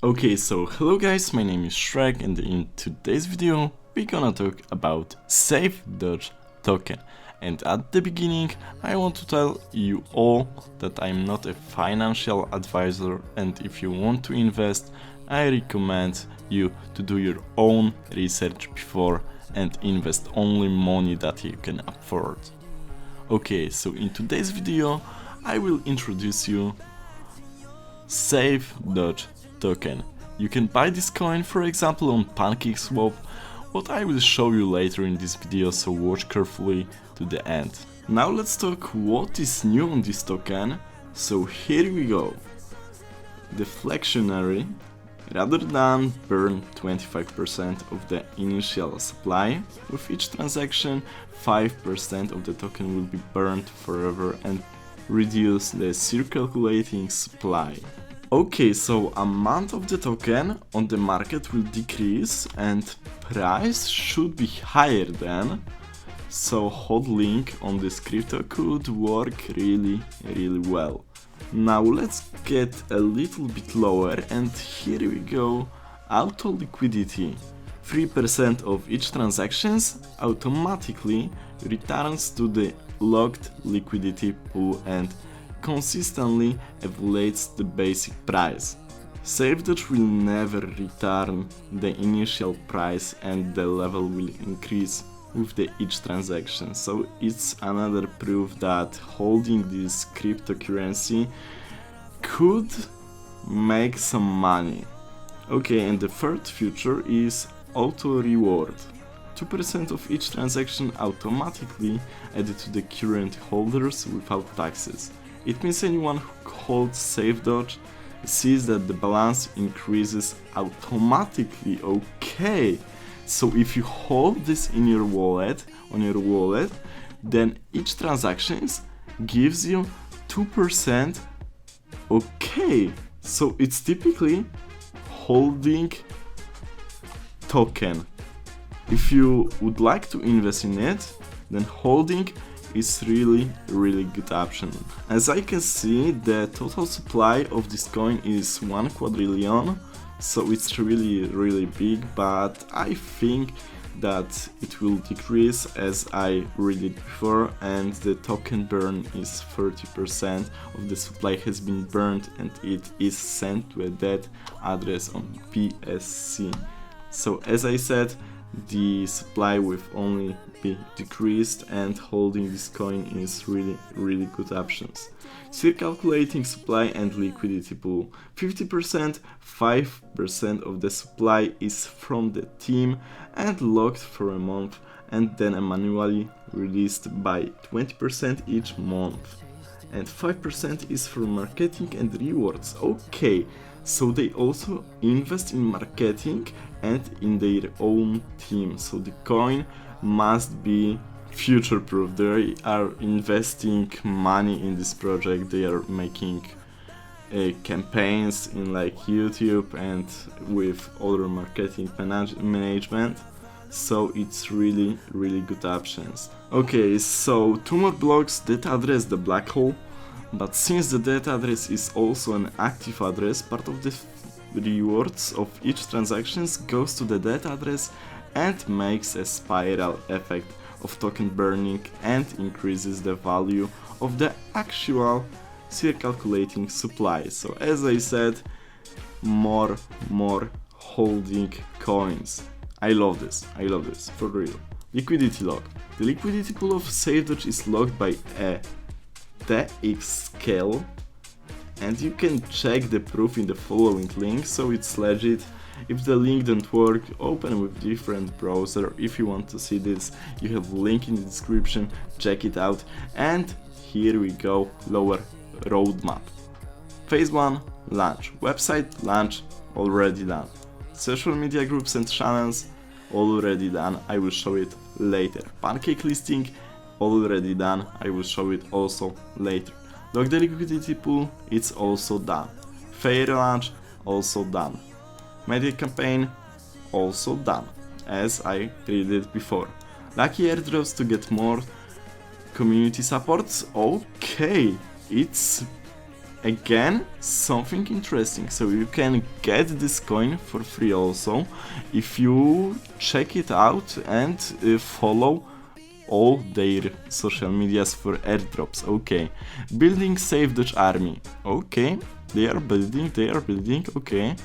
Okay, so hello guys, my name is Shrek and in today's video we're gonna talk about Safedogtoken. And at the beginning I want to tell you all that I'm not a financial advisor, and if you want to invest I recommend you to do your own research before and invest only money that you can afford. Okay, so in today's video I will introduce you Safedogtoken. You can buy this coin, for example, on Pancake Swap, what I will show you later in this video, so watch carefully to the end. Now let's talk what is new on this token. So here we go. Deflectionary. Rather than burn 25% of the initial supply, with each transaction 5% of the token will be burned forever and reduce the circulating supply. Okay, so amount of the token on the market will decrease and price should be higher then, so hodling on this crypto could work really well. Now let's get a little bit lower, and here we go. Auto liquidity. 3% of each transactions automatically returns to the locked liquidity pool and consistently evaluates the basic price. Safedog will never return the initial price and the level will increase with each transaction. So it's another proof that holding this cryptocurrency could make some money. Okay, and the third feature is auto reward. 2% of each transaction automatically added to the current holders without taxes. It means anyone who holds Safedog sees that the balance increases automatically. Okay, so if you hold this in your wallet, then each transaction gives you 2%. Okay, so it's typically holding token. If you would like to invest in it, then holding is really good option. As I can see, the total supply of this coin is 1 quadrillion, so it's really big, but I think that it will decrease as I read it before, and the token burn is 30% of the supply has been burned and it is sent to a dead address on PSC. So as I said, the supply will only be decreased, and holding this coin is really good options. Circulating supply and liquidity pool. 50%, 5% of the supply is from the team and locked for a month, and then manually released by 20% each month. And 5% is for marketing and rewards. Okay, so they also invest in marketing and in their own team, so the coin must be future proof. They are investing money in this project, they are making campaigns in like YouTube and with other marketing management, so it's really good options. Okay, so 2 more blocks that address the black hole, but since the dead address is also an active address, part of the rewards of each transaction goes to the dead address and makes a spiral effect of token burning and increases the value of the actual circulating supply. So as I said, more holding coins. I love this for real. Liquidity lock. The liquidity pool of Safedog is locked by a TX scale, and you can check the proof in the following link, so it's legit. If the link don't work, open with different browser. If you want to see this, you have link in the description, check it out. And here we go, lower roadmap. Phase 1, launch. Website launch, already done. Social media groups and channels, already done, I will show it later. Pancake listing, already done, I will show it also later. Lock the liquidity pool, it's also done. Fair launch, also done. Media campaign, also done, as I read it before. Lucky airdrops to get more community supports. Okay, it's again, something interesting. So you can get this coin for free also if you check it out and follow all their social medias for airdrops. Okay, building Safedogtoken army. Okay, they are building, okay.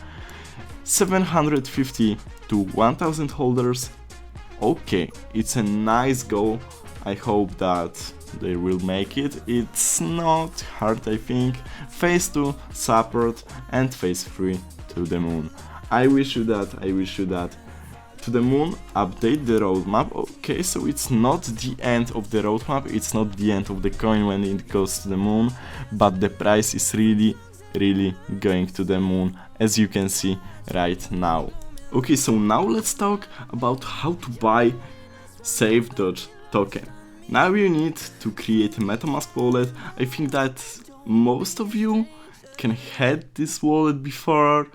750 to 1000 holders. Okay, it's a nice goal. I hope that they will make it. It's not hard, I think. Phase 2 support and phase 3 to the moon. I wish you that. To the moon, update the roadmap. Okay, so it's not the end of the roadmap, it's not the end of the coin when it goes to the moon, but the price is really going to the moon, as you can see right now. Okay, so now let's talk about how to buy Safedogtoken. Now you need to create a MetaMask wallet. I think that most of you can had this wallet before.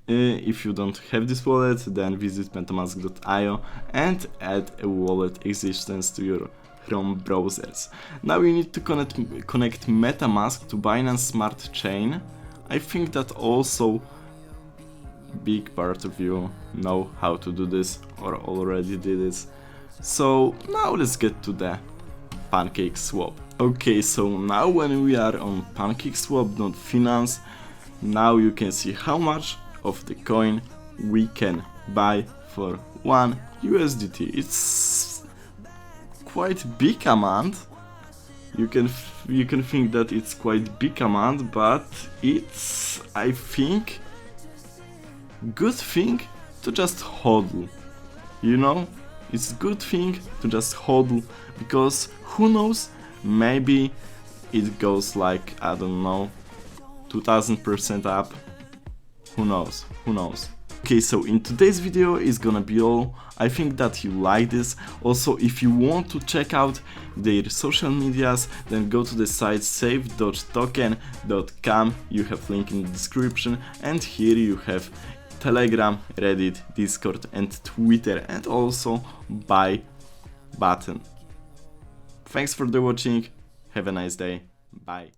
If you don't have this wallet, then visit metamask.io and add a wallet existence to your Chrome browsers. Now you need to connect MetaMask to Binance Smart Chain. I think that also big part of you know how to do this or already did this. So now let's get to the Pancake Swap. Okay, so now when we are on Pancake Swap.finance, now you can see how much of the coin we can buy for 1 USDT. It's quite big amount. You can think that it's quite big amount, but it's, I think, good thing to just hodl. You know, it's good thing to just hodl, because who knows, maybe it goes like, I don't know, 2000% up. Who knows? Okay, so in today's video is gonna be all. I think that you like this. Also, if you want to check out their social medias, then go to the site safedogtoken.com. You have link in the description, and here you have Telegram, Reddit, Discord and Twitter, and also buy button. Thanks for the watching. Have a nice day. Bye.